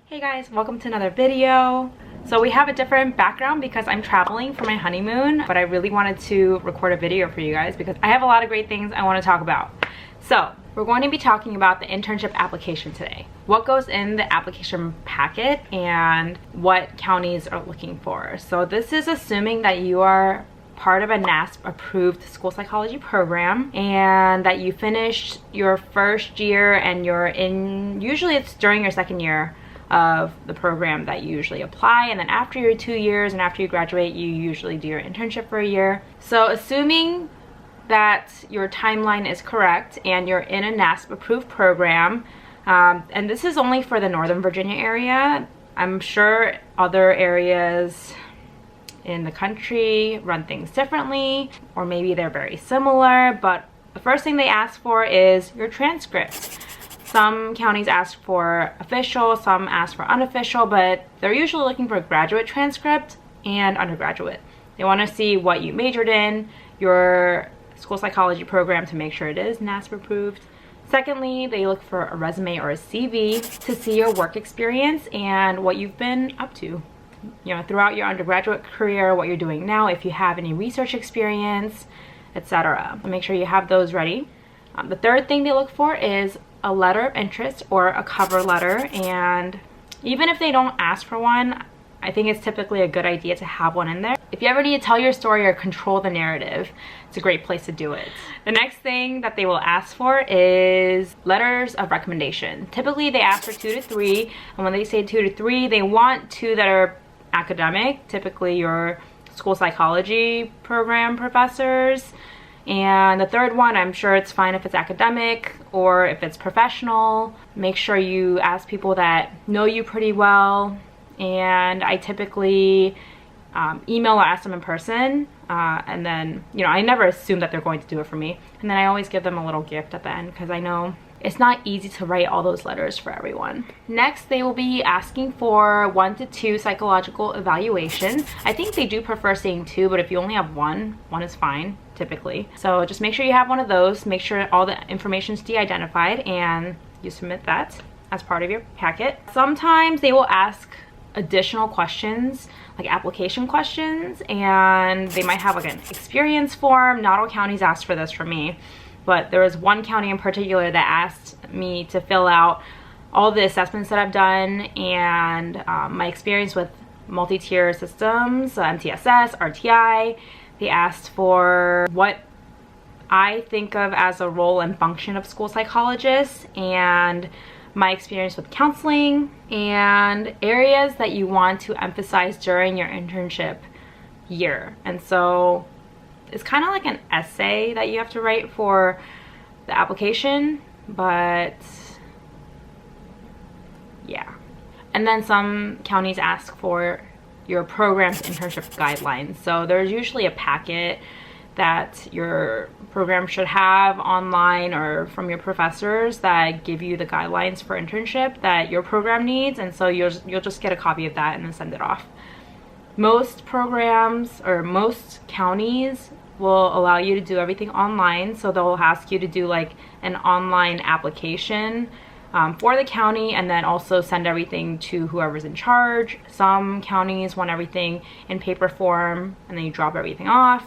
Hey guys, welcome to another video. So we have a different background because I'm traveling for my honeymoon, but I really wanted to record a video for you guys because I have a lot of great things I want to talk about. So we're going to be talking about the internship application today. What goes in the application packet and what counties are looking for. So this is assuming that you are part of a NASP approved school psychology program and that you finished your first year and you're in, usually it's during your second year of the program that you usually apply, and then after your 2 years and after you graduate you usually do your internship for a year. So assuming that your timeline is correct and you're in a NASP approved program, and this is only for the Northern Virginia area, I'm sure other areas in the country run things differently, or maybe they're very similar, but the first thing they ask for is your transcript. Some counties ask for official, some ask for unofficial, but they're usually looking for a graduate transcript and undergraduate. They want to see what you majored in, your school psychology program to make sure it is NASP approved. Secondly, they look for a resume or a CV to see your work experience and what you've been up to, you know, throughout your undergraduate career, what you're doing now, if you have any research experience, etc. Make sure you have those ready. The third thing they look for is a letter of interest or a cover letter, and even if they don't ask for one, I think it's typically a good idea to have one in there. If you ever need to tell your story or control the narrative, it's a great place to do it. The next thing that they will ask for is letters of recommendation. Typically they ask for 2 to 3, and when they say 2 to 3, they want 2 that are academic, typically your school psychology program professors. And the third one, I'm sure it's fine if it's academic or if it's professional. Make sure you ask people that know you pretty well. And I typically email or ask them in person. And then, you know, I never assume that they're going to do it for me. And then I always give them a little gift at the end because I know it's not easy to write all those letters for everyone. Next, they will be asking for 1 to 2 psychological evaluations. I think they do prefer seeing 2, but if you only have one is fine, typically. So just make sure you have one of those. Make sure all the information is de-identified and you submit that as part of your packet. Sometimes they will ask additional questions, like application questions, and they might have like an experience form. Not all counties ask for this for me, but there was one county in particular that asked me to fill out all the assessments that I've done and my experience with multi-tier systems, MTSS, RTI. They asked for what I think of as a role and function of school psychologists and my experience with counseling and areas that you want to emphasize during your internship year. And so it's kind of like an essay that you have to write for the application, but yeah. And then some counties ask for your program's internship guidelines. So there's usually a packet that your program should have online or from your professors that give you the guidelines for internship that your program needs, and so you'll just get a copy of that and then send it off. Most programs or most counties will allow you to do everything online, so they'll ask you to do like an online application for the county and then also send everything to whoever's in charge. Some counties want everything in paper form and then you drop everything off.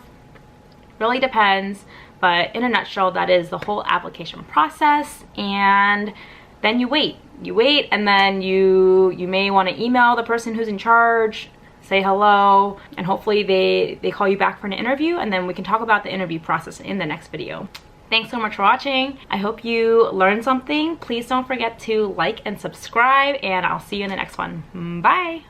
Really depends, but in a nutshell, that is the whole application process. And then you wait, and then you may want to email the person who's in charge, say hello, and hopefully they call you back for an interview, and then we can talk about the interview process in the next video. Thanks so much for watching. I hope you learned something. Please don't forget to like and subscribe, and I'll see you in the next one. Bye.